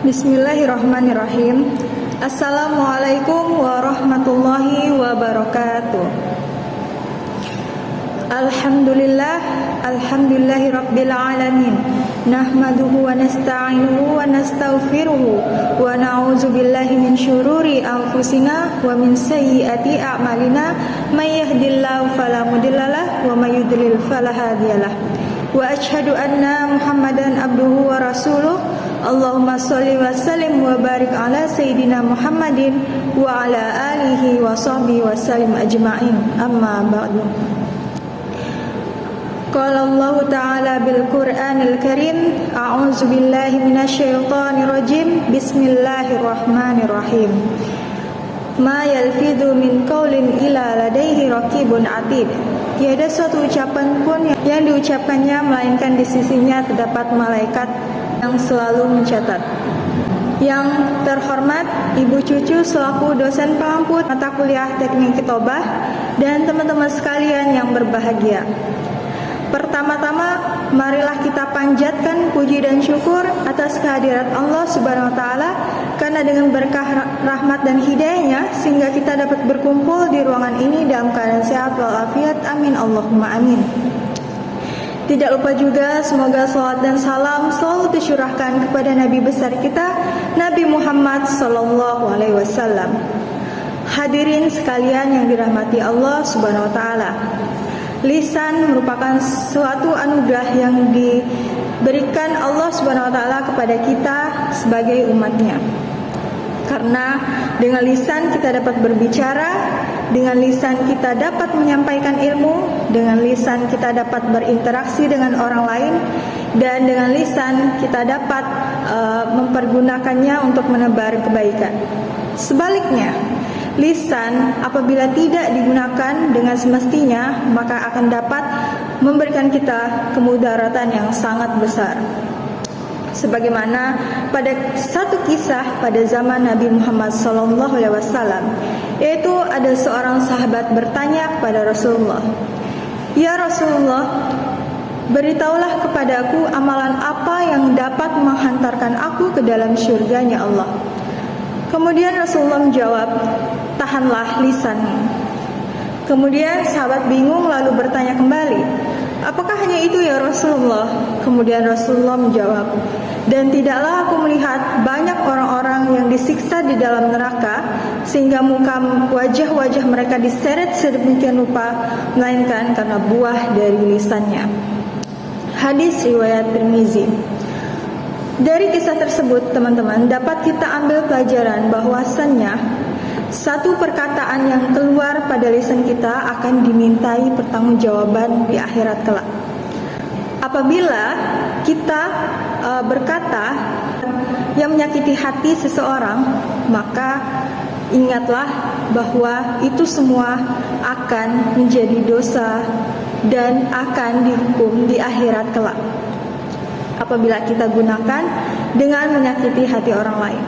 Bismillahirrahmanirrahim. Assalamualaikum warahmatullahi wabarakatuh. Alhamdulillahi rabbil alamin. Nahmaduhu wa nasta'inuhu wa nastaghfiruhu wa na'udzu billahi min syururi anfusina wa min sayyiati a'malina. May yahdihillahu fala mudhillalah wa may yudlil fala hadiyalah. Wa asyhadu anna Muhammadan abduhu wa rasuluh. Allahumma sholli wa sallim wa barik ala sayyidina Muhammadin wa ala alihi wa sahbihi wa sallim ajma'in. Amma ba'du. Qala Allah Ta'ala bil Qur'anil Karim, a'udzu billahi minasyaitonir rajim. Bismillahirrahmanirrahim. Ma yalfidhu min qaulin illa ladaihi raqibun atid. Tiada suatu ucapan pun yang diucapkannya melainkan di sisinya terdapat malaikat yang selalu mencatat. Yang terhormat Ibu Cucu selaku dosen pengampu mata kuliah Teknik Kitobah dan teman-teman sekalian yang berbahagia. Pertama-tama, marilah kita panjatkan puji dan syukur atas kehadirat Allah Subhanahu wa Ta'ala, karena dengan berkah rahmat dan hidayahnya sehingga kita dapat berkumpul di ruangan ini dalam keadaan sehat walafiat. Amin Allahumma amin. Tidak lupa juga semoga salawat dan salam selalu tercurahkan kepada Nabi besar kita, Nabi Muhammad SAW. Hadirin sekalian yang dirahmati Allah Subhanahu wa Ta'ala. Lisan merupakan suatu anugerah yang diberikan Allah Subhanahu wa Ta'ala kepada kita sebagai umatnya. Karena dengan lisan kita dapat berbicara, dengan lisan kita dapat menyampaikan ilmu, dengan lisan kita dapat berinteraksi dengan orang lain, dan dengan lisan kita dapat mempergunakannya untuk menebar kebaikan. Sebaliknya, lisan apabila tidak digunakan dengan semestinya, maka akan dapat memberikan kita kemudaratan yang sangat besar. Sebagaimana pada satu kisah pada zaman Nabi Muhammad SAW, yaitu ada seorang sahabat bertanya kepada Rasulullah, "Ya Rasulullah, beritahulah kepadaku amalan apa yang dapat menghantarkan aku ke dalam syurganya Allah." Kemudian Rasulullah menjawab, "Tahanlah lisanmu." Kemudian sahabat bingung lalu bertanya kembali, "Apakah hanya itu ya Rasulullah?" Kemudian Rasulullah menjawab, "Dan tidaklah aku melihat banyak orang-orang yang disiksa di dalam neraka sehingga wajah-wajah mereka diseret sedemikian rupa, melainkan karena buah dari lisannya." Hadis riwayat Tirmizi. Dari kisah tersebut, teman-teman, dapat kita ambil pelajaran bahwasannya satu perkataan yang keluar pada lisan kita akan dimintai pertanggungjawaban di akhirat kelak. Apabila kita berkata yang menyakiti hati seseorang, maka ingatlah bahwa itu semua akan menjadi dosa dan akan dihukum di akhirat kelak apabila kita gunakan dengan menyakiti hati orang lain.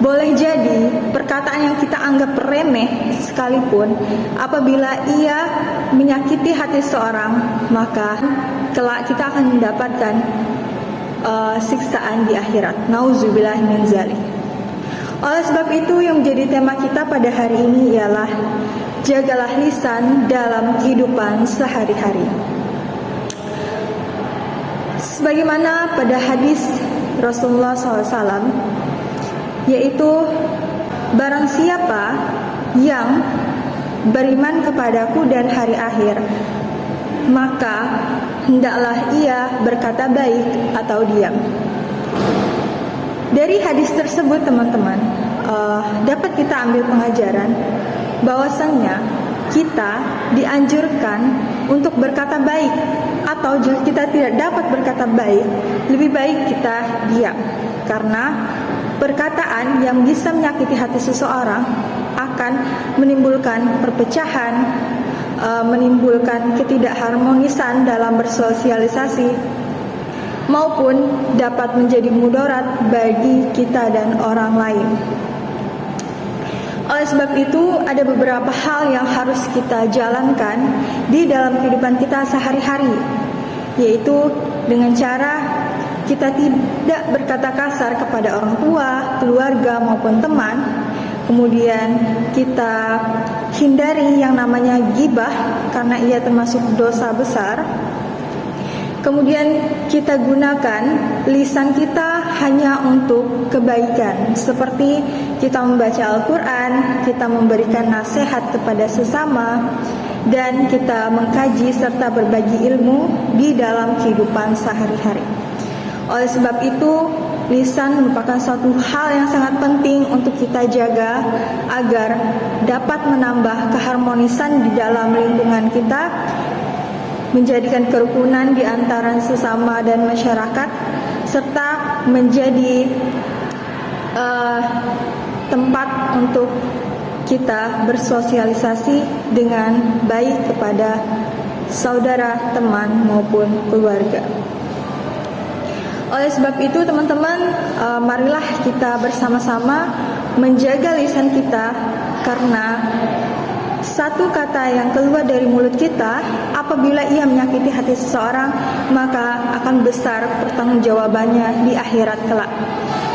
Boleh jadi perkataan yang kita anggap remeh sekalipun, apabila ia menyakiti hati seorang, maka kelak kita akan mendapatkan siksaan di akhirat. Nauzubillah min zalik. Oleh sebab itu, yang menjadi tema kita pada hari ini ialah jagalah lisan dalam kehidupan sehari-hari. Sebagaimana pada hadis Rasulullah SAW, yaitu barang siapa yang beriman kepadaku dan hari akhir, maka hendaklah ia berkata baik atau diam. Dari hadis tersebut, teman-teman, dapat kita ambil pengajaran bahwasannya kita dianjurkan untuk berkata baik, atau jika kita tidak dapat berkata baik, lebih baik kita diam. Karena perkataan yang bisa menyakiti hati seseorang akan menimbulkan perpecahan, menimbulkan ketidakharmonisan dalam bersosialisasi, maupun dapat menjadi mudarat bagi kita dan orang lain. Oleh sebab itu, ada beberapa hal yang harus kita jalankan di dalam kehidupan kita sehari-hari, yaitu dengan cara kita tidak berkata kasar kepada orang tua, keluarga maupun teman. Kemudian kita hindari yang namanya ghibah karena ia termasuk dosa besar. Kemudian kita gunakan lisan kita hanya untuk kebaikan, seperti kita membaca Al-Quran, kita memberikan nasihat kepada sesama, dan kita mengkaji serta berbagi ilmu di dalam kehidupan sehari-hari. Oleh sebab itu, lisan merupakan suatu hal yang sangat penting untuk kita jaga agar dapat menambah keharmonisan di dalam lingkungan kita, menjadikan kerukunan di antara sesama dan masyarakat, serta menjadi tempat untuk kita bersosialisasi dengan baik kepada saudara, teman, maupun keluarga. Oleh sebab itu teman-teman, marilah kita bersama-sama menjaga lisan kita, karena satu kata yang keluar dari mulut kita apabila ia menyakiti hati seseorang, maka akan besar pertanggungjawabannya di akhirat kelak.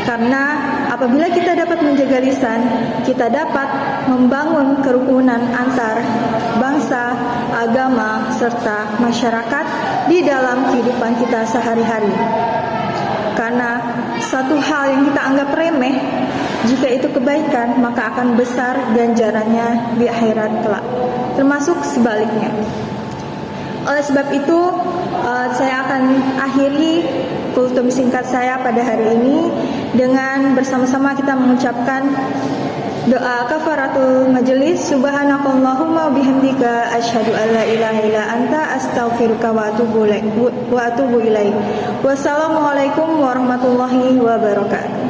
Karena apabila kita dapat menjaga lisan, kita dapat membangun kerukunan antar bangsa, agama, serta masyarakat di dalam kehidupan kita sehari-hari. Karena satu hal yang kita anggap remeh, jika itu kebaikan, maka akan besar ganjarannya di akhirat kelak, termasuk sebaliknya. Oleh sebab itu, saya akan akhiri kultum singkat saya pada hari ini dengan bersama-sama kita mengucapkan doa kafaratul majelis. Subhanakallahumma bihamdika asyhadu an la ilaha illa anta astaghfiruka wa atubu ilaik. Wassalamualaikum warahmatullahi wabarakatuh.